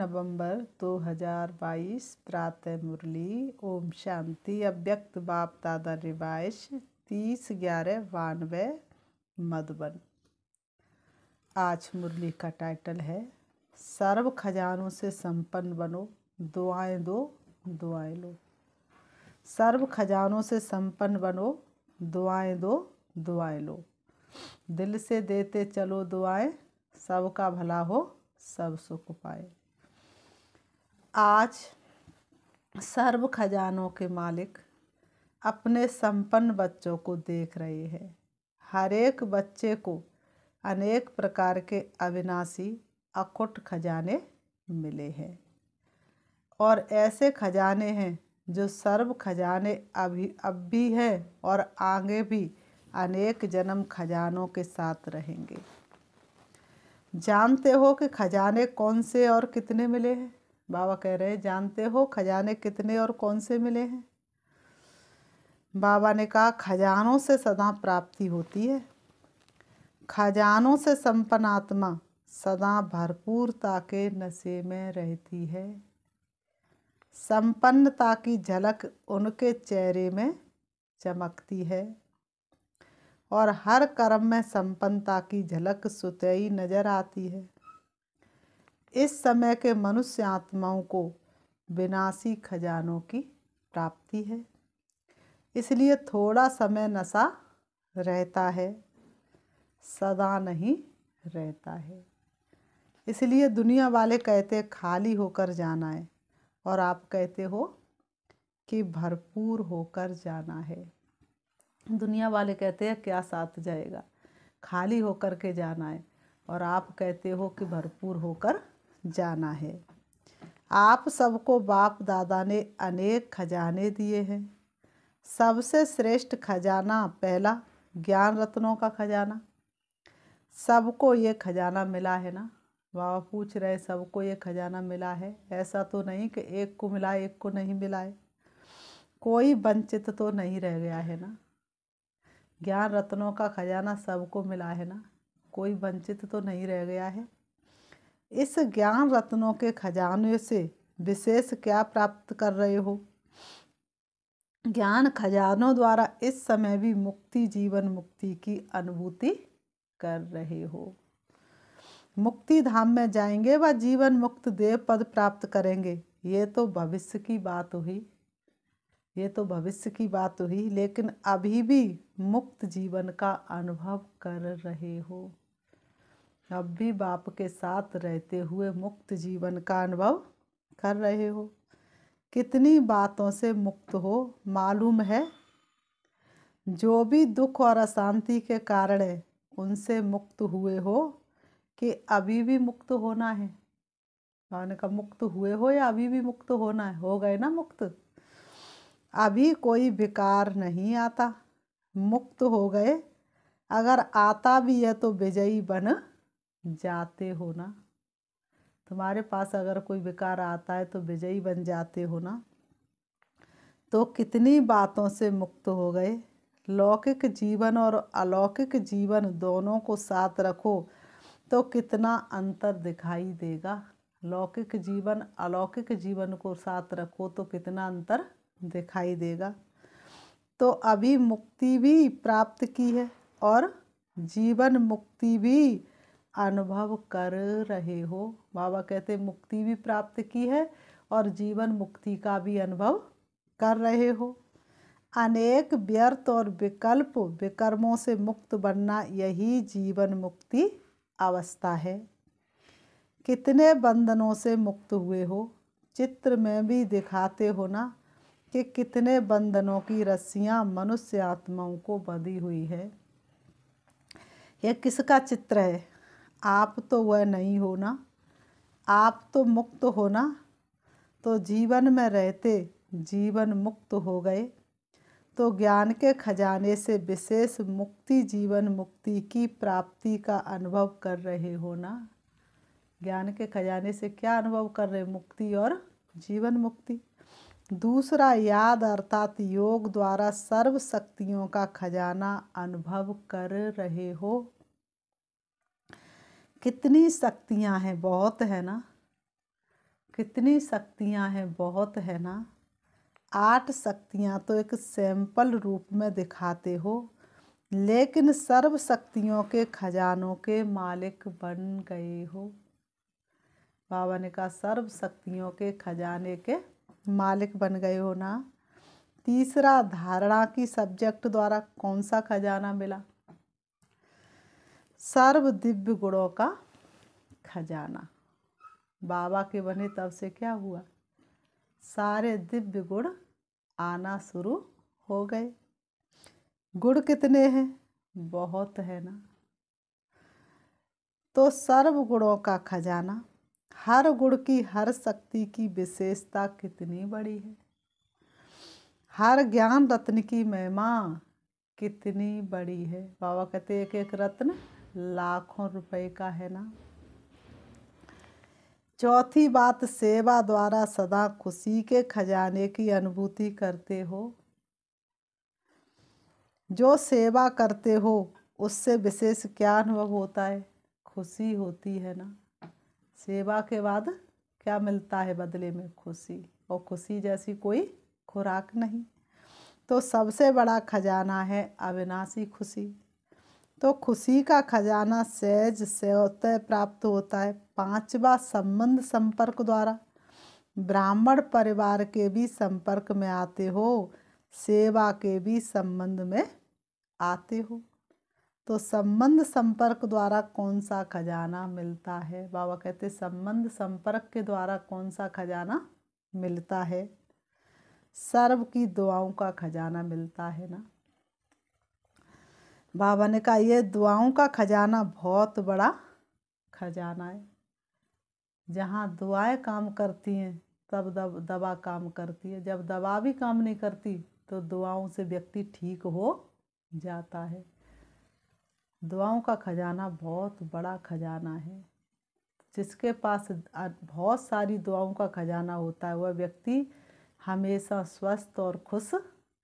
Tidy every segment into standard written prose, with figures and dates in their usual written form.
नवंबर 2022 प्रातः मुरली। ओम शांति। अव्यक्त बाप दादा रिवाइश 30/11/92 मधुबन। आज मुरली का टाइटल है सर्व खजानों से संपन्न बनो, दुआएं दो, दुआएं लो। सर्व खजानों से संपन्न बनो, दुआएं दो, दुआएं लो। दिल से देते चलो दुआएं, सबका भला हो, सब सुख पाए। आज सर्व खजानों के मालिक अपने संपन्न बच्चों को देख रहे हैं। हर एक बच्चे को अनेक प्रकार के अविनाशी अकुट खजाने मिले हैं और ऐसे खजाने हैं जो सर्व खजाने अब भी हैं और आगे भी अनेक जन्म खजानों के साथ रहेंगे। जानते हो कि खजाने कौन से और कितने मिले हैं? बाबा कह रहे हैं जानते हो खजाने कितने और कौन से मिले हैं? बाबा ने कहा खजानों से सदा प्राप्ति होती है। खजानों से संपन्न आत्मा सदा भरपूरता के नशे में रहती है। संपन्नता की झलक उनके चेहरे में चमकती है और हर कर्म में संपन्नता की झलक सुतई नजर आती है। इस समय के मनुष्य आत्माओं को विनाशी खजानों की प्राप्ति है, इसलिए थोड़ा समय नशा रहता है, सदा नहीं रहता है। इसलिए दुनिया वाले कहते हैं खाली होकर जाना है और आप कहते हो कि भरपूर होकर जाना है। दुनिया वाले कहते हैं क्या साथ जाएगा, खाली होकर के जाना है और आप कहते हो कि भरपूर होकर जाना है। आप सबको बाप दादा ने अनेक खजाने दिए हैं। सबसे श्रेष्ठ खजाना पहला ज्ञान रत्नों का खजाना। सबको ये खजाना मिला है ना? बाबा पूछ रहे सबको ये खजाना मिला है? ऐसा तो नहीं कि एक को मिला एक को नहीं मिला है। कोई वंचित तो नहीं रह गया है ना? ज्ञान रत्नों का खजाना सबको मिला है ना? कोई वंचित तो नहीं रह गया है। इस ज्ञान रत्नों के खजाने से विशेष क्या प्राप्त कर रहे हो? ज्ञान खजानों द्वारा इस समय भी मुक्ति, जीवन मुक्ति की अनुभूति कर रहे हो। मुक्ति धाम में जाएंगे व जीवन मुक्त देव पद प्राप्त करेंगे। ये तो भविष्य की बात हुई, ये तो भविष्य की बात हुई, लेकिन अभी भी मुक्त जीवन का अनुभव कर रहे हो। अब भी बाप के साथ रहते हुए मुक्त जीवन का अनुभव कर रहे हो। कितनी बातों से मुक्त हो मालूम है? जो भी दुख और अशांति के कारण है उनसे मुक्त हुए हो कि अभी भी मुक्त होना है? मैंने कहा मुक्त हुए हो या अभी भी मुक्त होना है? हो गए ना मुक्त। अभी कोई विकार नहीं आता, मुक्त हो गए। अगर आता भी है तो विजयी बन जाते हो ना? तुम्हारे पास अगर कोई विकार आता है तो विजयी बन जाते हो ना? तो कितनी बातों से मुक्त हो गए। लौकिक जीवन और अलौकिक जीवन दोनों को साथ रखो तो कितना अंतर दिखाई देगा। लौकिक जीवन अलौकिक जीवन को साथ रखो तो कितना अंतर दिखाई देगा। तो अभी मुक्ति भी प्राप्त की है और जीवन मुक्ति भी अनुभव कर रहे हो। बाबा कहते मुक्ति भी प्राप्त की है और जीवन मुक्ति का भी अनुभव कर रहे हो। अनेक व्यर्थ और विकल्प विकर्मों से मुक्त बनना यही जीवन मुक्ति अवस्था है। कितने बंधनों से मुक्त हुए हो? चित्र में भी दिखाते हो ना कि कितने बंधनों की रस्सियां मनुष्य आत्माओं को बंधी हुई है। यह किसका चित्र है? आप तो वह नहीं हो ना? आप तो मुक्त हो ना? तो जीवन में रहते जीवन मुक्त हो गए तो ज्ञान के खजाने से विशेष मुक्ति, जीवन मुक्ति की प्राप्ति का अनुभव कर रहे हो ना? ज्ञान के खजाने से क्या अनुभव कर रहे? मुक्ति और जीवन मुक्ति। दूसरा याद अर्थात योग द्वारा सर्व शक्तियों का खजाना अनुभव कर रहे हो। कितनी शक्तियां हैं? बहुत है ना? कितनी शक्तियाँ हैं, बहुत है ना। 8 शक्तियाँ तो एक सैंपल रूप में दिखाते हो, लेकिन सर्व शक्तियों के खजानों के मालिक बन गए हो। बाबा ने कहा सर्व शक्तियों के खजाने के मालिक बन गए हो ना। तीसरा, धारणा की सब्जेक्ट द्वारा कौन सा खजाना मिला? सर्व दिव्य गुणों का खजाना। बाबा के बने तब से क्या हुआ? सारे दिव्य गुण आना शुरू हो गए। गुण कितने हैं? बहुत है ना। तो सर्व गुणों का खजाना, हर गुण की, हर शक्ति की विशेषता कितनी बड़ी है। हर ज्ञान रत्न की महिमा कितनी बड़ी है। बाबा कहते एक एक रत्न लाखों रुपए का है ना। चौथी बात, सेवा द्वारा सदा खुशी के खजाने की अनुभूति करते हो। जो सेवा करते हो उससे विशेष क्या अनुभव होता है? खुशी होती है ना। सेवा के बाद क्या मिलता है बदले में? खुशी। और खुशी जैसी कोई खुराक नहीं। तो सबसे बड़ा खजाना है अविनाशी खुशी। तो खुशी का खजाना सहज स्वतः प्राप्त होता है। 5वां, संबंध संपर्क द्वारा। ब्राह्मण परिवार के भी संपर्क में आते हो, सेवा के भी संबंध में आते हो। तो संबंध संपर्क द्वारा कौन सा खजाना मिलता है? बाबा कहते संबंध संपर्क के द्वारा कौन सा खजाना मिलता है? सर्व की दुआओं का खजाना मिलता है ना। बाबा ने कहा ये दुआओं का खजाना बहुत बड़ा खजाना है। जहाँ दुआएं काम करती हैं तब दवा काम करती है। जब दवा भी काम नहीं करती तो दुआओं से व्यक्ति ठीक हो जाता है। दुआओं का खजाना बहुत बड़ा खजाना है। जिसके पास बहुत सारी दुआओं का खजाना होता है वह व्यक्ति हमेशा स्वस्थ और खुश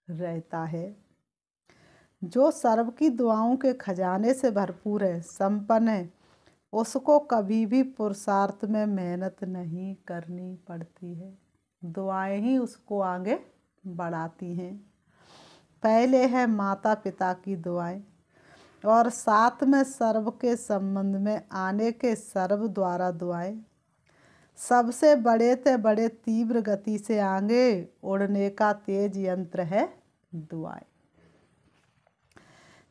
रहता है। जो सर्व की दुआओं के खजाने से भरपूर है, संपन्न है, उसको कभी भी पुरुषार्थ में मेहनत नहीं करनी पड़ती है। दुआएं ही उसको आगे बढ़ाती हैं। पहले है माता पिता की दुआएं और साथ में सर्व के संबंध में आने के सर्व द्वारा दुआएं। सबसे बड़े से बड़े तीव्र गति से आगे उड़ने का तेज यंत्र है दुआएं।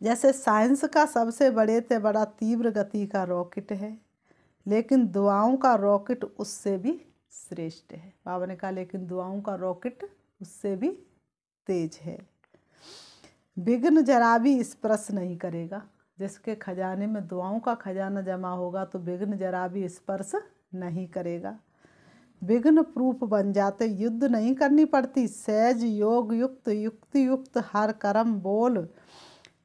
जैसे साइंस का सबसे बड़े से बड़ा तीव्र गति का रॉकेट है, लेकिन दुआओं का रॉकेट उससे भी श्रेष्ठ है। बाबा ने कहा लेकिन दुआओं का रॉकेट उससे भी तेज है। विघ्न जरा भी स्पर्श नहीं करेगा। जिसके खजाने में दुआओं का खजाना जमा होगा तो विघ्न जरा भी स्पर्श नहीं करेगा। विघ्न प्रूफ बन जाते, युद्ध नहीं करनी पड़ती। सहज योग युक्त युक्ति युक्त हर कर्म बोल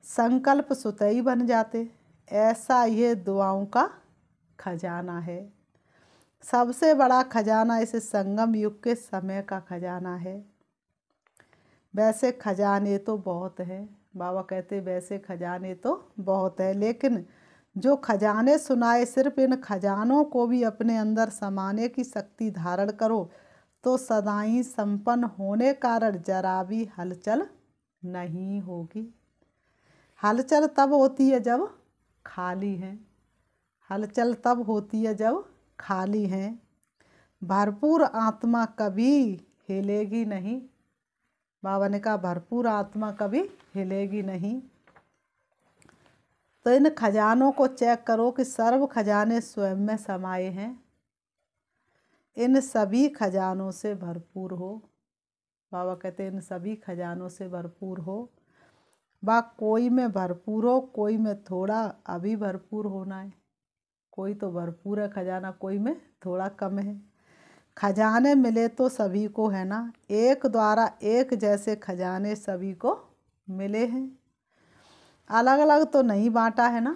संकल्प सुतई बन जाते। ऐसा ये दुआओं का खजाना है। सबसे बड़ा खजाना इस संगम युग के समय का खजाना है। वैसे खजाने तो बहुत है, बाबा कहते वैसे खजाने तो बहुत है, लेकिन जो खजाने सुनाए सिर्फ इन खजानों को भी अपने अंदर समाने की शक्ति धारण करो तो सदाई संपन्न होने कारण जरा भी हलचल नहीं होगी। हलचल तब होती है जब खाली हैं। हलचल तब होती है जब खाली हैं। भरपूर आत्मा कभी हिलेगी नहीं। बाबा ने कहा भरपूर आत्मा कभी हिलेगी नहीं। तो इन खजानों को चेक करो कि सर्व खजाने स्वयं में समाये हैं। इन सभी खजानों से भरपूर हो। बाबा कहते इन सभी खजानों से भरपूर हो। बा कोई में भरपूर हो, कोई में थोड़ा अभी भरपूर होना है। कोई तो भरपूर है खजाना, कोई में थोड़ा कम है। खजाने मिले तो सभी को है ना। एक द्वारा एक जैसे खजाने सभी को मिले हैं। अलग अलग तो नहीं बांटा है ना।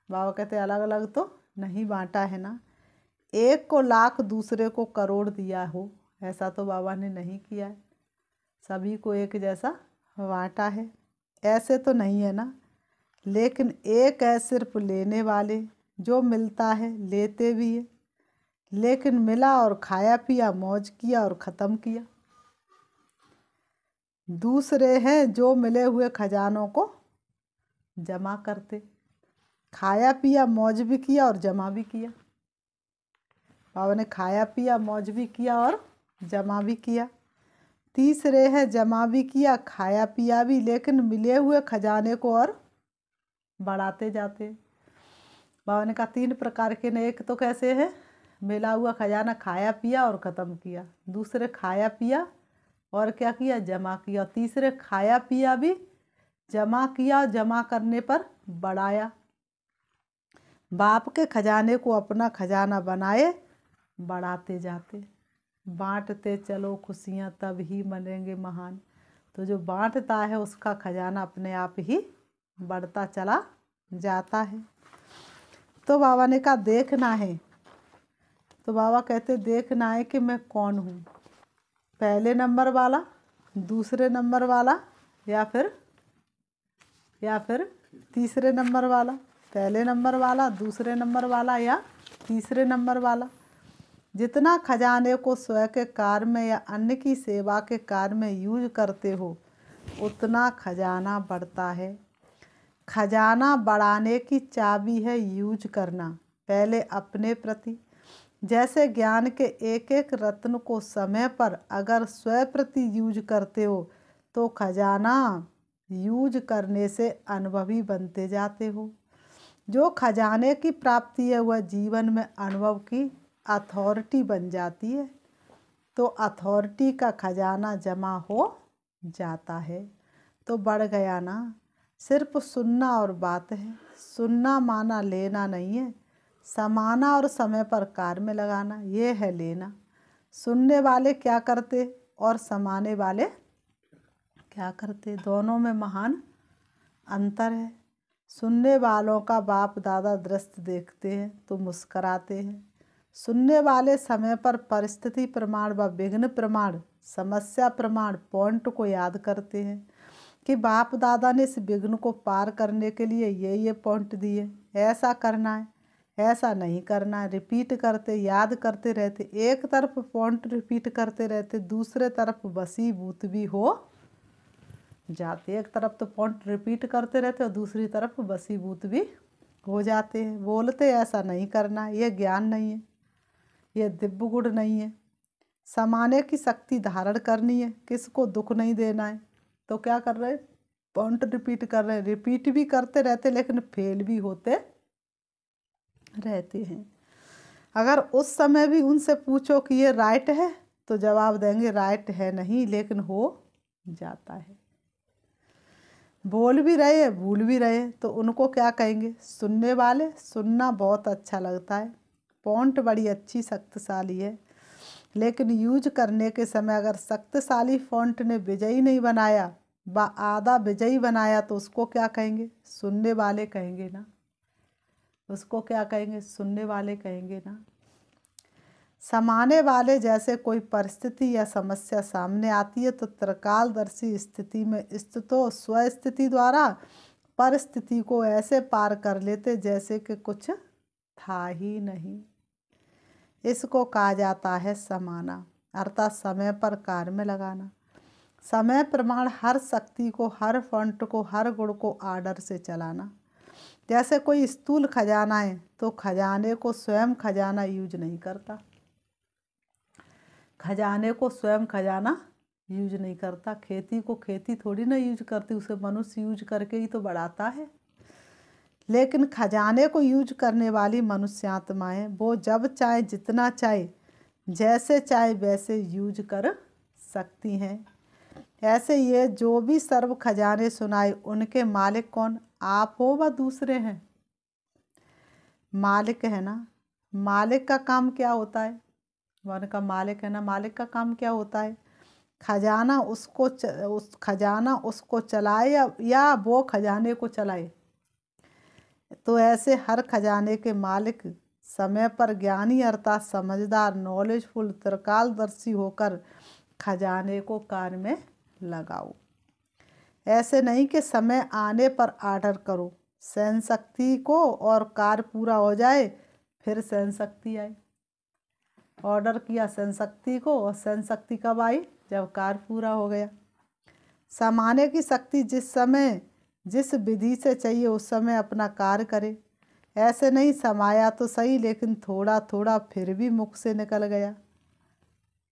बाबा कहते अलग अलग तो नहीं बांटा है ना। एक को लाख दूसरे को करोड़ दिया हो, ऐसा तो बाबा ने नहीं किया है। सभी को एक जैसा बांटा है, ऐसे तो नहीं है ना। लेकिन एक है सिर्फ लेने वाले, जो मिलता है लेते भी है। लेकिन मिला और खाया पिया, मौज किया और ख़त्म किया। दूसरे हैं जो मिले हुए खजानों को जमा करते, खाया पिया, मौज भी किया और जमा भी किया। बाबा ने खाया पिया, मौज भी किया और जमा भी किया। तीसरे हैं जमा भी किया, खाया पिया भी, लेकिन मिले हुए खजाने को और बढ़ाते जाते। बाबा ने कहा 3 प्रकार के ने। एक तो कैसे है, मिला हुआ खजाना खाया पिया और ख़त्म किया। दूसरे खाया पिया और क्या किया, जमा किया। तीसरे खाया पिया भी, जमा किया, जमा करने पर बढ़ाया। बाप के खजाने को अपना खजाना बनाए, बढ़ाते जाते। बांटते चलो खुशियाँ, तब ही मनेंगे महान। तो जो बांटता है उसका खजाना अपने आप ही बढ़ता चला जाता है। तो बाबा ने कहा देखना है। तो बाबा कहते देखना है कि मैं कौन हूँ, पहले नंबर वाला, दूसरे नंबर वाला, या फिर तीसरे नंबर वाला। पहले नंबर वाला, दूसरे नंबर वाला या तीसरे नंबर वाला। जितना खजाने को स्वयं के कार्य में या अन्य की सेवा के कार्य में यूज करते हो, उतना खजाना बढ़ता है। खजाना बढ़ाने की चाबी है यूज करना, पहले अपने प्रति। जैसे ज्ञान के एक एक रत्न को समय पर अगर स्वयं प्रति यूज करते हो तो खजाना यूज करने से अनुभवी बनते जाते हो। जो खजाने की प्राप्ति है वह जीवन में अनुभव की अथॉरिटी बन जाती है। तो अथॉरिटी का खजाना जमा हो जाता है तो बढ़ गया ना। सिर्फ सुनना और बात है। सुनना माना लेना नहीं है, समाना और समय पर कार्य में लगाना ये है लेना। सुनने वाले क्या करते और समाने वाले क्या करते, दोनों में महान अंतर है। सुनने वालों का बाप दादा दृश्य देखते हैं तो मुस्कराते हैं। सुनने वाले समय पर परिस्थिति प्रमाण व विघ्न प्रमाण, समस्या प्रमाण पॉइंट को याद करते हैं कि बाप दादा ने इस विघ्न को पार करने के लिए ये पॉइंट दिए, ऐसा करना है, ऐसा नहीं करना है। रिपीट करते, याद करते रहते। एक तरफ पॉइंट रिपीट करते रहते, दूसरे तरफ वसीभूत भी हो जाते। एक तरफ तो पॉइंट रिपीट करते रहते और दूसरी तरफ वसीभूत भी हो जाते हैं। बोलते ऐसा नहीं करना है, ये ज्ञान नहीं है, ये दिव्य गुण नहीं है। समाने की शक्ति धारण करनी है, किसको दुख नहीं देना है। तो क्या कर रहे हैं, पॉइंट रिपीट कर रहे हैं। रिपीट भी करते रहते लेकिन फेल भी होते रहते हैं। अगर उस समय भी उनसे पूछो कि ये राइट है तो जवाब देंगे राइट है नहीं, लेकिन हो जाता है। बोल भी रहे हैं, भूल भी रहे हैं, तो उनको क्या कहेंगे, सुनने वाले। सुनना बहुत अच्छा लगता है, पॉइंट बड़ी अच्छी शक्तिशाली है, लेकिन यूज करने के समय अगर शक्तिशाली फॉन्ट ने विजयी नहीं बनाया व आधा विजयी बनाया तो उसको क्या कहेंगे, सुनने वाले कहेंगे ना। उसको क्या कहेंगे, सुनने वाले कहेंगे ना। समाने वाले, जैसे कोई परिस्थिति या समस्या सामने आती है तो त्रिकालदर्शी स्थिति में स्थितो स्वस्थिति द्वारा परिस्थिति को ऐसे पार कर लेते जैसे कि कुछ था ही नहीं। इसको कहा जाता है समाना, अर्थात समय पर कार्य में लगाना। समय प्रमाण हर शक्ति को, हर फंट को, हर गुण को आर्डर से चलाना। जैसे कोई स्थूल खजाना है तो खजाने को स्वयं खजाना यूज नहीं करता। खजाने को स्वयं खजाना यूज नहीं करता। खेती को खेती थोड़ी ना यूज करती, उसे मनुष्य यूज करके ही तो बढ़ाता है। लेकिन खजाने को यूज करने वाली मनुष्य आत्माएं वो जब चाहे, जितना चाहे, जैसे चाहे वैसे यूज कर सकती हैं। ऐसे ये जो भी सर्व खजाने सुनाए उनके मालिक कौन, आप हो व दूसरे हैं। मालिक है ना। मालिक का काम क्या होता है, वन का मालिक है ना। मालिक का काम क्या होता है, खजाना उस खजाना उसको चलाए या वो खजाने को चलाए। तो ऐसे हर खजाने के मालिक समय पर ज्ञानी अर्थात समझदार, नॉलेजफुल, त्रिकालदर्शी होकर खजाने को कार्य में लगाओ। ऐसे नहीं कि समय आने पर आर्डर करो, सहन शक्ति को, और कार्य पूरा हो जाए फिर सहन शक्ति आए। ऑर्डर किया सहन शक्ति को, और सहन शक्ति कब आई? जब कार्य पूरा हो गया। समाने की शक्ति जिस समय जिस विधि से चाहिए उस समय अपना कार्य करे। ऐसे नहीं समाया तो सही, लेकिन थोड़ा थोड़ा फिर भी मुख से निकल गया।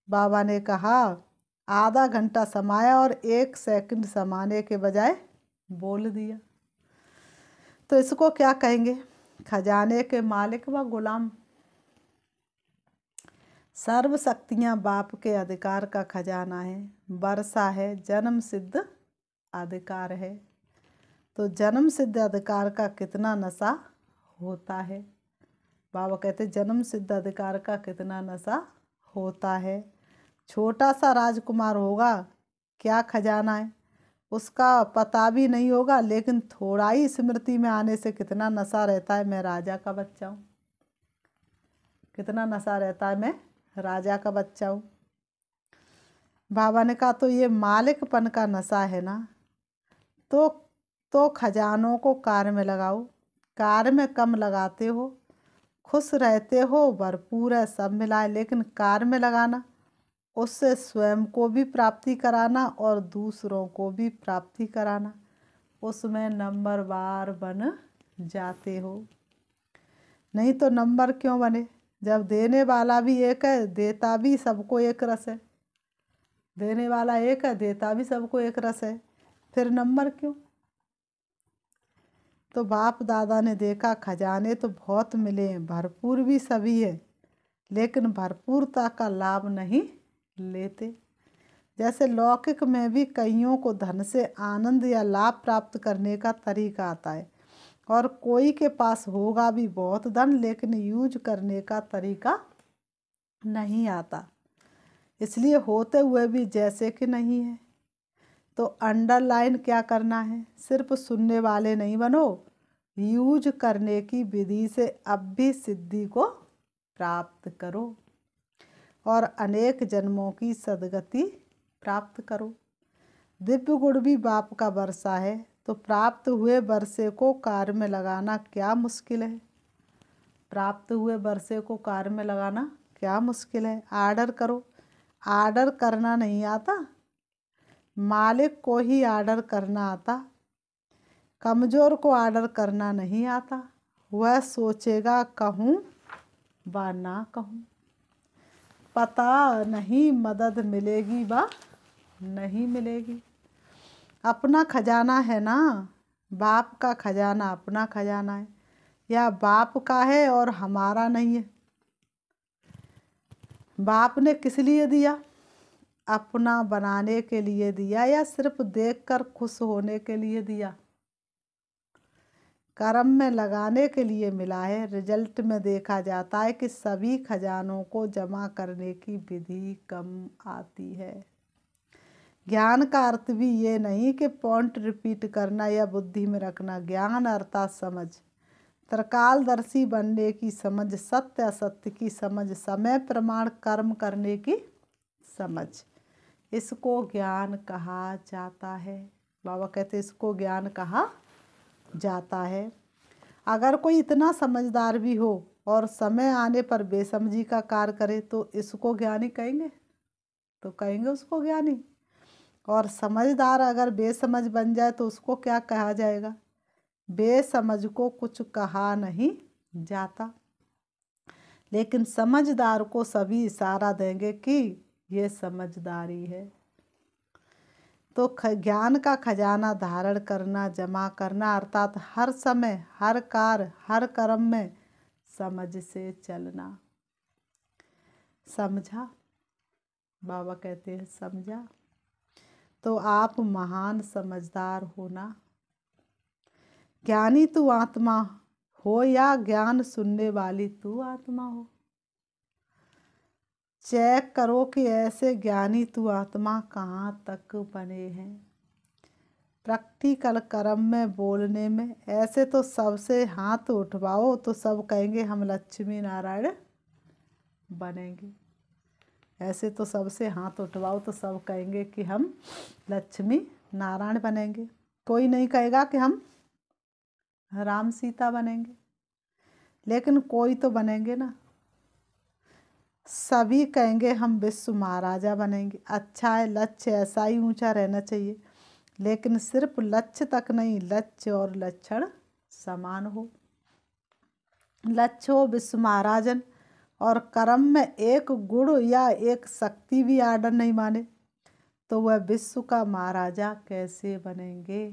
बाबा ने कहा आधा घंटा समाया और 1 सेकंड समाने के बजाय बोल दिया। तो इसको क्या कहेंगे? खजाने के मालिक व गुलाम। सर्व शक्तियाँ बाप के अधिकार का खजाना है। वर्षा है, जन्म सिद्ध अधिकार है। तो जन्म सिद्ध अधिकार का कितना नशा होता है? बाबा कहते जन्म सिद्ध अधिकार का कितना नशा होता है। छोटा सा राजकुमार होगा, क्या खजाना है उसका पता भी नहीं होगा, लेकिन थोड़ा ही स्मृति में आने से कितना नशा रहता है, मैं राजा का बच्चा हूँ। कितना नशा रहता है, मैं राजा का बच्चा हूँ। बाबा ने कहा तो ये मालिकपन का नशा है ना, तो खजानों को कार्य में लगाओ। कार्य में कम लगाते हो, खुश रहते हो, भरपूर है, सब मिलाए, लेकिन कार्य में लगाना, उससे स्वयं को भी प्राप्ति कराना और दूसरों को भी प्राप्ति कराना, उसमें नंबरवार बन जाते हो। नहीं तो नंबर क्यों बने? जब देने वाला भी एक है, देता भी सबको एक रस है। देने वाला एक है, देता भी सबको एक रस है, फिर नंबर क्यों? तो बाप दादा ने देखा खजाने तो बहुत मिले हैं, भरपूर भी सभी है, लेकिन भरपूरता का लाभ नहीं लेते। जैसे लौकिक में भी कईयों को धन से आनंद या लाभ प्राप्त करने का तरीका आता है, और कोई के पास होगा भी बहुत धन, लेकिन यूज करने का तरीका नहीं आता, इसलिए होते हुए भी जैसे कि नहीं है। तो अंडरलाइन क्या करना है? सिर्फ सुनने वाले नहीं बनो, यूज करने की विधि से अब भी सिद्धि को प्राप्त करो और अनेक जन्मों की सद्गति प्राप्त करो। दिव्य गुण भी बाप का वर्षा है, तो प्राप्त हुए वर्षे को कार्य में लगाना क्या मुश्किल है? प्राप्त हुए वर्षे को कार्य में लगाना क्या मुश्किल है? आर्डर करो। आर्डर करना नहीं आता, मालिक को ही आर्डर करना आता। कमज़ोर को आर्डर करना नहीं आता, वह सोचेगा कहूँ व ना कहूँ, पता नहीं मदद मिलेगी व नहीं मिलेगी। अपना खजाना है ना, बाप का खजाना अपना खजाना है, या बाप का है और हमारा नहीं है? बाप ने किस लिए दिया? अपना बनाने के लिए दिया, या सिर्फ देखकर खुश होने के लिए दिया? कर्म में लगाने के लिए मिला है। रिजल्ट में देखा जाता है कि सभी खजानों को जमा करने की विधि कम आती है। ज्ञान का अर्थ भी ये नहीं कि पॉइंट रिपीट करना या बुद्धि में रखना। ज्ञान अर्थात समझ, त्रिकालदर्शी बनने की समझ, सत्य असत्य की समझ, समय प्रमाण कर्म करने की समझ, इसको ज्ञान कहा जाता है। बाबा कहते इसको ज्ञान कहा जाता है। अगर कोई इतना समझदार भी हो और समय आने पर बेसमझी का कार्य करे तो इसको ज्ञानी कहेंगे? तो कहेंगे उसको ज्ञानी। और समझदार अगर बेसमझ बन जाए तो उसको क्या कहा जाएगा? बेसमझ को कुछ कहा नहीं जाता, लेकिन समझदार को सभी इशारा देंगे कि ये समझदारी है। तो ज्ञान का खजाना धारण करना, जमा करना, अर्थात हर समय, हर कार्य, हर कर्म में समझ से चलना। समझा? बाबा कहते हैं समझा? तो आप महान समझदार हो ना। ज्ञानी तू आत्मा हो या ज्ञान सुनने वाली तू आत्मा हो? चेक करो कि ऐसे ज्ञानी तू आत्मा कहाँ तक बने हैं। प्रैक्टिकल कर्म में, बोलने में, ऐसे तो सबसे हाथ उठवाओ तो सब कहेंगे हम लक्ष्मी नारायण बनेंगे। ऐसे तो सबसे हाथ उठवाओ तो सब कहेंगे कि हम लक्ष्मी नारायण बनेंगे। कोई नहीं कहेगा कि हम राम सीता बनेंगे, लेकिन कोई तो बनेंगे ना। सभी कहेंगे हम विश्व महाराजा बनेंगे। अच्छा है, लक्ष्य ऐसा ही ऊंचा रहना चाहिए, लेकिन सिर्फ लक्ष्य तक नहीं, लक्ष्य और लक्षण समान हो। लक्ष्य हो विश्व महाराजन और कर्म में एक गुण या एक शक्ति भी आर्डर नहीं माने तो वह विश्व का महाराजा कैसे बनेंगे।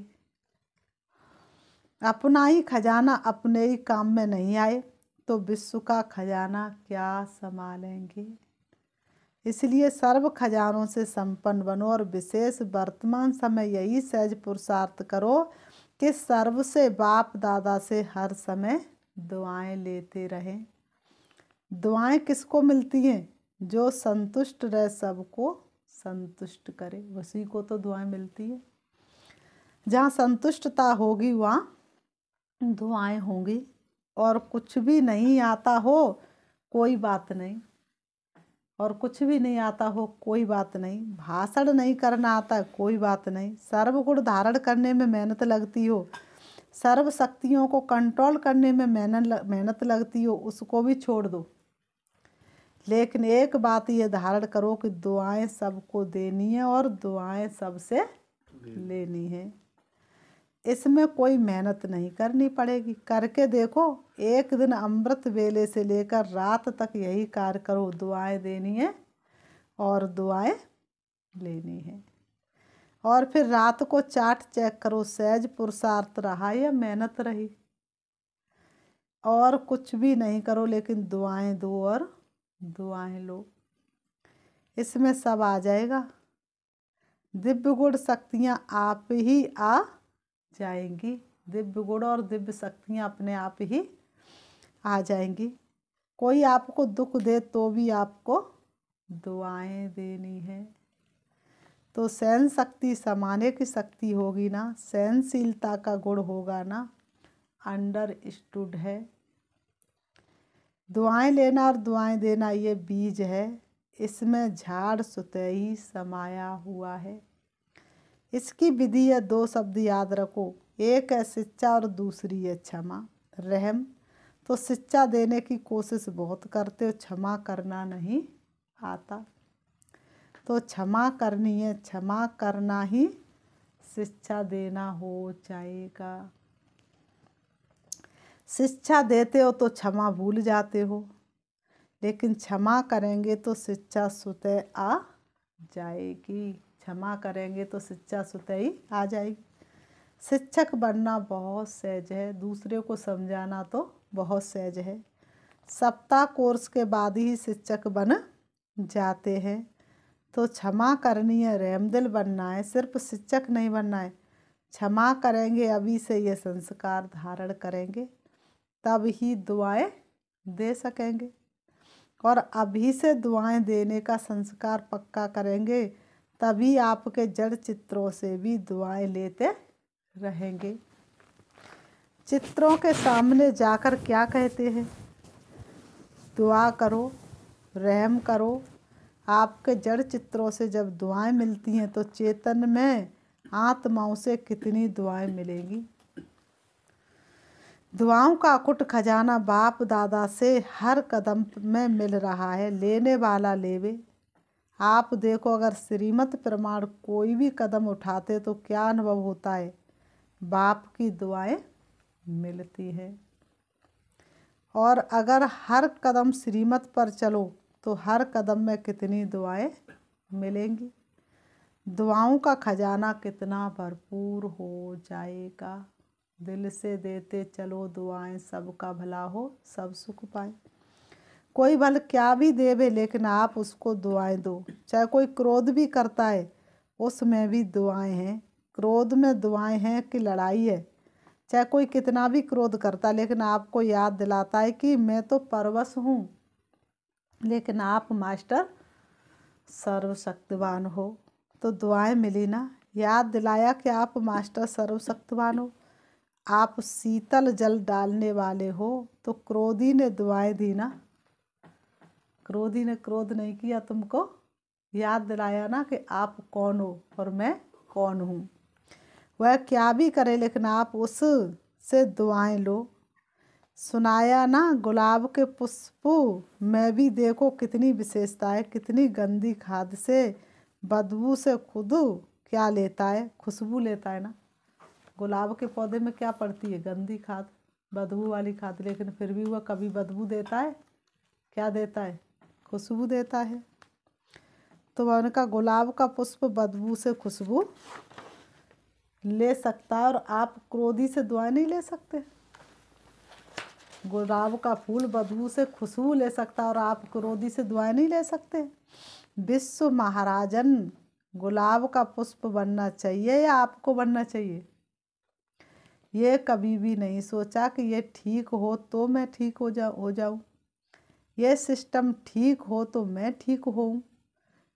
अपना ही खजाना अपने ही काम में नहीं आए तो विश्व का खजाना क्या संभालेंगे। इसलिए सर्व खजानों से संपन्न बनो और विशेष वर्तमान समय यही सहज पुरुषार्थ करो कि सर्व से बाप दादा से हर समय दुआएं लेते रहें। दुआएं किसको मिलती हैं? जो संतुष्ट रहे, सबको संतुष्ट करे, उसी को तो दुआएं मिलती है। जहाँ संतुष्टता होगी वहाँ दुआएं होंगी। और कुछ भी नहीं आता हो कोई बात नहीं, और कुछ भी नहीं आता हो कोई बात नहीं, भाषण नहीं करना आता कोई बात नहीं, सर्वगुण धारण करने में मेहनत लगती हो, सर्व शक्तियों को कंट्रोल करने में मेहनत लगती हो, उसको भी छोड़ दो। लेकिन एक बात ये धारण करो कि दुआएं सबको देनी है और दुआएं सबसे लेनी है। इसमें कोई मेहनत नहीं करनी पड़ेगी, करके देखो। एक दिन अमृत वेले से लेकर रात तक यही कार्य करो, दुआएं देनी है और दुआएं लेनी है। और फिर रात को चार्ट चेक करो, सहज पुरुषार्थ रहा या मेहनत रही। और कुछ भी नहीं करो, लेकिन दुआएं दो और दुआएं लो, इसमें सब आ जाएगा। दिव्य गुण शक्तियाँ आप ही आ जाएंगी, दिव्य गुण और दिव्य शक्तियाँ अपने आप ही आ जाएंगी। कोई आपको दुख दे तो भी आपको दुआएं देनी है। तो सहन शक्ति समाने की शक्ति होगी ना, सहनशीलता का गुण होगा ना, अंडरस्टूड है। दुआएं लेना और दुआएं देना ये बीज है, इसमें झाड़ सुतई समाया हुआ है। इसकी विधि है, दो शब्द याद रखो, एक है शिक्षा और दूसरी है क्षमा रहम। तो शिक्षा देने की कोशिश बहुत करते हो, क्षमा करना नहीं आता, तो क्षमा करनी है, क्षमा करना ही शिक्षा देना हो जाएगा। शिक्षा देते हो तो क्षमा भूल जाते हो, लेकिन क्षमा करेंगे तो शिक्षा स्वतः आ जाएगी। क्षमा करेंगे तो शिक्षा स्वतः ही आ जाएगी। शिक्षक बनना बहुत सहज है, दूसरे को समझाना तो बहुत सहज है। सप्ताह कोर्स के बाद ही शिक्षक बन जाते हैं। तो क्षमा करनी है, रहमदिल बनना है, सिर्फ शिक्षक नहीं बनना है। क्षमा करेंगे, अभी से ये संस्कार धारण करेंगे, तब ही दुआएं दे सकेंगे। और अभी से दुआएं देने का संस्कार पक्का करेंगे, तभी आपके जड़ चित्रों से भी दुआएं लेते रहेंगे। चित्रों के सामने जाकर क्या कहते हैं? दुआ करो, रहम करो। आपके जड़ चित्रों से जब दुआएं मिलती हैं तो चेतन में आत्माओं से कितनी दुआएं मिलेंगी। दुआओं का अकुट खजाना बाप दादा से हर कदम में मिल रहा है, लेने वाला लेवे। आप देखो, अगर श्रीमत प्रमाण कोई भी कदम उठाते तो क्या अनुभव होता है? बाप की दुआएं मिलती है। और अगर हर कदम श्रीमत पर चलो तो हर कदम में कितनी दुआएं मिलेंगी। दुआओं का खजाना कितना भरपूर हो जाएगा। दिल से देते चलो दुआएं, सबका भला हो, सब सुख पाए। कोई भल क्या भी देवे, लेकिन आप उसको दुआएं दो। चाहे कोई क्रोध भी करता है, उसमें भी दुआएं हैं। क्रोध में दुआएं हैं कि लड़ाई है? चाहे कोई कितना भी क्रोध करता, लेकिन आपको याद दिलाता है कि मैं तो परवश हूँ, लेकिन आप मास्टर सर्वशक्तिवान हो। तो दुआएं मिली ना, याद दिलाया कि आप मास्टर सर्वशक्तिवान हो, आप शीतल जल डालने वाले हो। तो क्रोधी ने दुआएं दी ना, क्रोधी ने क्रोध नहीं किया, तुमको याद दिलाया ना कि आप कौन हो और मैं कौन हूँ। वह क्या भी करे, लेकिन आप उस से दुआएं लो। सुनाया ना गुलाब के पुष्पों में भी देखो कितनी विशेषताएं, कितनी गंदी खाद से बदबू से खुद क्या लेता है, खुशबू लेता है ना। गुलाब के पौधे में क्या पड़ती है, गंदी खाद, बदबू वाली खाद, लेकिन फिर भी वह कभी बदबू देता है, क्या देता है, खुशबू देता है। तो उनका गुलाब का पुष्प बदबू से खुशबू ले सकता है, और आप क्रोधी से दुआएं नहीं ले सकते। गुलाब का फूल बदबू से खुशबू ले सकता है और आप क्रोधी से दुआएं नहीं ले सकते। विश्व महाराजन गुलाब का पुष्प बनना चाहिए या आपको बनना चाहिए? ये कभी भी नहीं सोचा कि ये ठीक हो तो मैं ठीक हो जाऊं, ये सिस्टम ठीक हो तो मैं ठीक होऊं।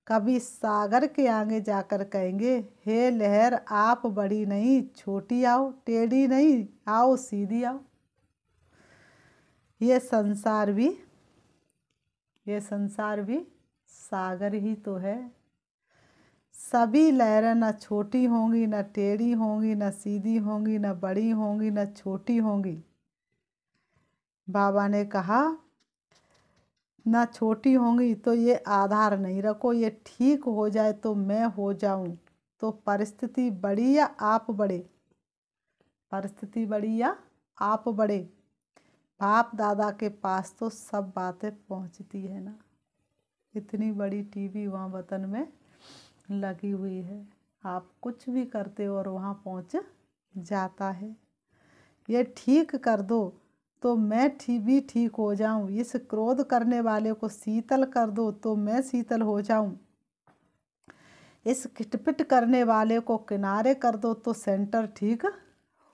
कभी सागर के आगे जाकर कहेंगे, हे लहर आप बड़ी नहीं छोटी आओ, टेढ़ी नहीं आओ सीधी आओ। ये संसार भी सागर ही तो है। सभी लहरें न छोटी होंगी, न टेढ़ी होंगी, न सीधी होंगी, न बड़ी होंगी, न छोटी होंगी। बाबा ने कहा न छोटी होंगी तो ये आधार नहीं रखो, ये ठीक हो जाए तो मैं हो जाऊं। तो परिस्थिति बड़ी या आप बड़े, परिस्थिति बड़ी या आप बड़े। बाप दादा के पास तो सब बातें पहुंचती है ना। इतनी बड़ी टीवी वहाँ वतन में लगी हुई है, आप कुछ भी करते हो और वहाँ पहुँच जाता है। ये ठीक कर दो तो मैं भी ठीक हो जाऊं, इस क्रोध करने वाले को शीतल कर दो तो मैं शीतल हो जाऊं, इस खिटपिट करने वाले को किनारे कर दो तो सेंटर ठीक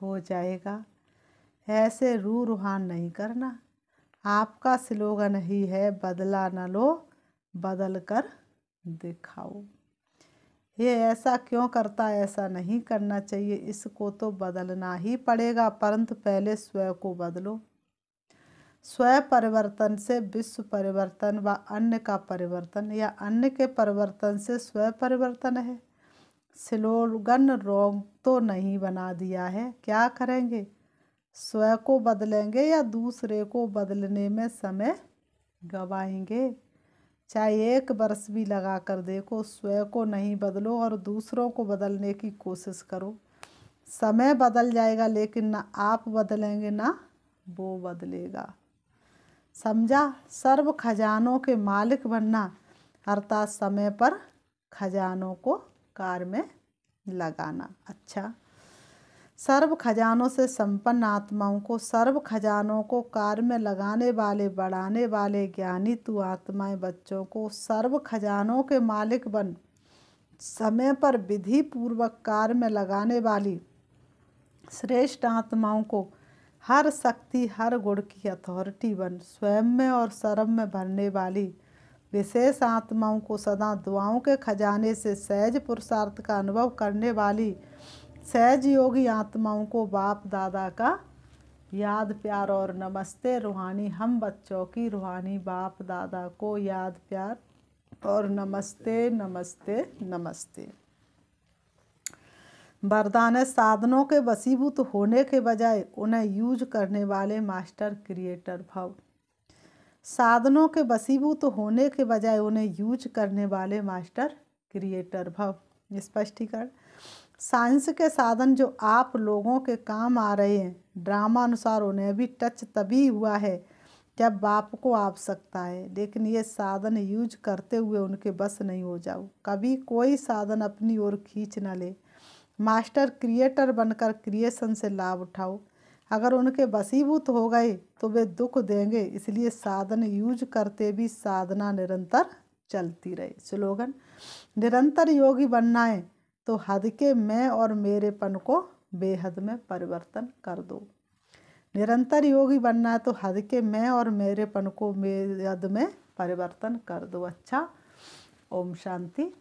हो जाएगा। ऐसे रूहान नहीं करना। आपका स्लोगन ही है, बदला न लो बदल कर दिखाओ। ये ऐसा क्यों करता है, ऐसा नहीं करना चाहिए, इसको तो बदलना ही पड़ेगा, परंतु पहले स्वयं को बदलो। स्वयं परिवर्तन से विश्व परिवर्तन व अन्य का परिवर्तन या अन्य के परिवर्तन से स्वयं परिवर्तन है। स्लोगन रोग तो नहीं बना दिया है, क्या करेंगे, स्वयं को बदलेंगे या दूसरे को बदलने में समय गवाएंगे। चाहे 1 वर्ष भी लगा कर देखो, स्वयं को नहीं बदलो और दूसरों को बदलने की कोशिश करो। समय बदल जाएगा लेकिन ना आप बदलेंगे ना वो बदलेगा। समझा? सर्व खजानों के मालिक बनना अर्थात समय पर खजानों को कार्य में लगाना। अच्छा, सर्व खजानों से संपन्न आत्माओं को, सर्व खजानों को कार्य में लगाने वाले, बढ़ाने वाले ज्ञानी तु आत्माएं बच्चों को सर्व खजानों के मालिक बन, समय पर विधि पूर्वक कार्य में लगाने वाली श्रेष्ठ आत्माओं को हर शक्ति हर गुण की अथॉरिटी बन, स्वयं में और सर्व में भरने वाली विशेष आत्माओं को सदा दुआओं के खजाने से सहज पुरुषार्थ का अनुभव करने वाली सहज योगी आत्माओं को बाप दादा का याद प्यार और नमस्ते। रूहानी हम बच्चों की रूहानी बाप दादा को याद प्यार और नमस्ते नमस्ते नमस्ते। वरदान है, साधनों के वशीभूत होने के बजाय उन्हें यूज करने वाले मास्टर क्रिएटर भव। साधनों के वशीभूत होने के बजाय उन्हें यूज करने वाले मास्टर क्रिएटर भव। स्पष्टीकरण, साइंस के साधन जो आप लोगों के काम आ रहे हैं, ड्रामा अनुसार उन्हें भी टच तभी हुआ है जब बाप को आवश्यकता है, लेकिन ये साधन यूज करते हुए उनके बस नहीं हो जाओ। कभी कोई साधन अपनी ओर खींच न ले। मास्टर क्रिएटर बनकर क्रिएशन से लाभ उठाओ। अगर उनके वशीभूत हो गए तो वे दुख देंगे, इसलिए साधन यूज करते भी साधना निरंतर चलती रहे। स्लोगन, निरंतर योगी बनना है तो हद के मैं और मेरेपन को बेहद में परिवर्तन कर दो। निरंतर योगी बनना है तो हद के मैं और मेरेपन को बेहद में परिवर्तन कर दो। अच्छा, ओम शांति।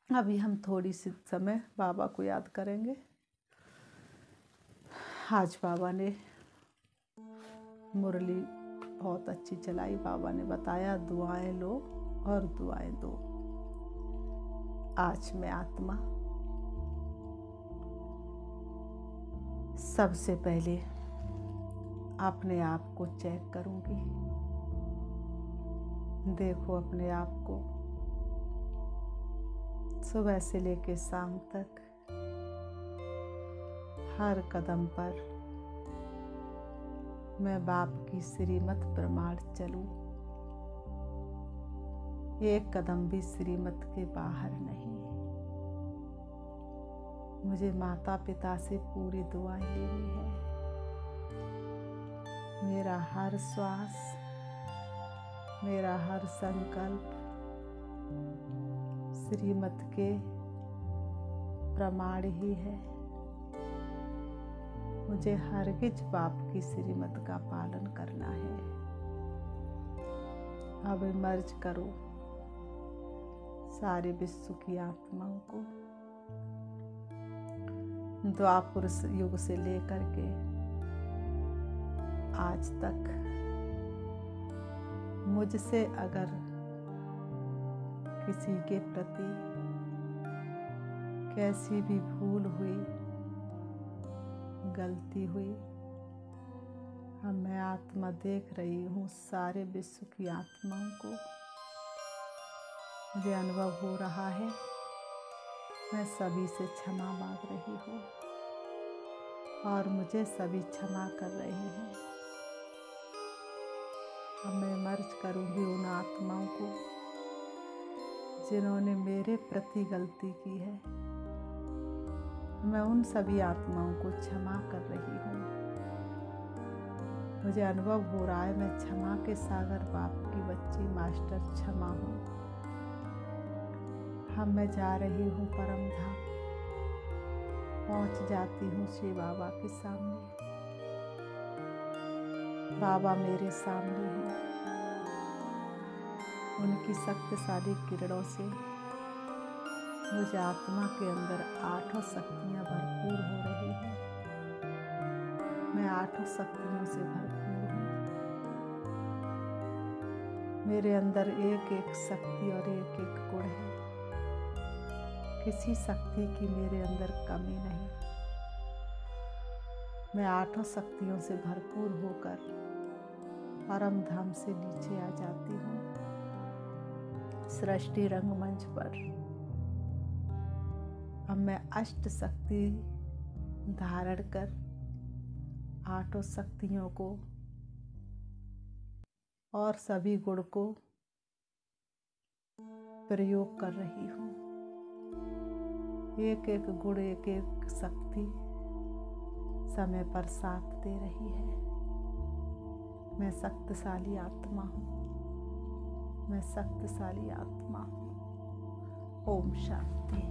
अभी हम थोड़ी सी समय बाबा को याद करेंगे। आज बाबा ने मुरली बहुत अच्छी चलाई। बाबा ने बताया दुआएं लो और दुआएं दो। आज मैं आत्मा सबसे पहले अपने आप को चेक करूंगी। देखो अपने आप को, सुबह से लेकर शाम तक हर कदम पर मैं बाप की श्रीमत प्रमाण चलूं, एक कदम भी श्रीमत के बाहर नहीं। मुझे माता पिता से पूरी दुआएं लेनी है। मेरा हर श्वास, मेरा हर संकल्प श्रीमत के प्रमाण ही है। मुझे हरगिज बाप की श्रीमत का पालन करना है। अब मर्ज करो सारे विश्व की आत्माओं को, द्वापर युग से लेकर के आज तक मुझसे अगर किसी के प्रति कैसी भी भूल हुई, गलती हुई, अब मैं आत्मा देख रही हूँ सारे विश्व की आत्माओं को। मुझे अनुभव हो रहा है मैं सभी से क्षमा मांग रही हूँ और मुझे सभी क्षमा कर रहे हैं। अब मैं मर्ज करूँगी उन आत्माओं को जिन्होंने मेरे प्रति गलती की है। मैं उन सभी आत्माओं को क्षमा कर रही हूँ। मुझे अनुभव हो रहा है मैं क्षमा के सागर बाप की बच्ची मास्टर क्षमा हूँ। हम मैं जा रही हूँ परम धाम, पहुँच जाती हूँ श्री बाबा के सामने। बाबा मेरे सामने हैं। उनकी शक्तिशाली किरणों से मुझे आत्मा के अंदर 8 शक्तियाँ भरपूर हो रही हैं। मैं 8 शक्तियों से भरपूर हूँ। मेरे अंदर एक एक शक्ति और एक एक गुण है। किसी शक्ति की मेरे अंदर कमी नहीं। मैं 8 शक्तियों से भरपूर होकर परम धाम से नीचे आ जाती हूँ। सृष्टि रंगमंच पर अब मैं 8 शक्ति धारण कर 8 शक्तियों को और सभी गुण को प्रयोग कर रही हूँ। एक एक गुण, एक एक शक्ति समय पर साथ दे रही है। मैं शक्तिशाली आत्मा हूँ। मैं शक्तिशाली आत्मा हूँ। ओम शांति।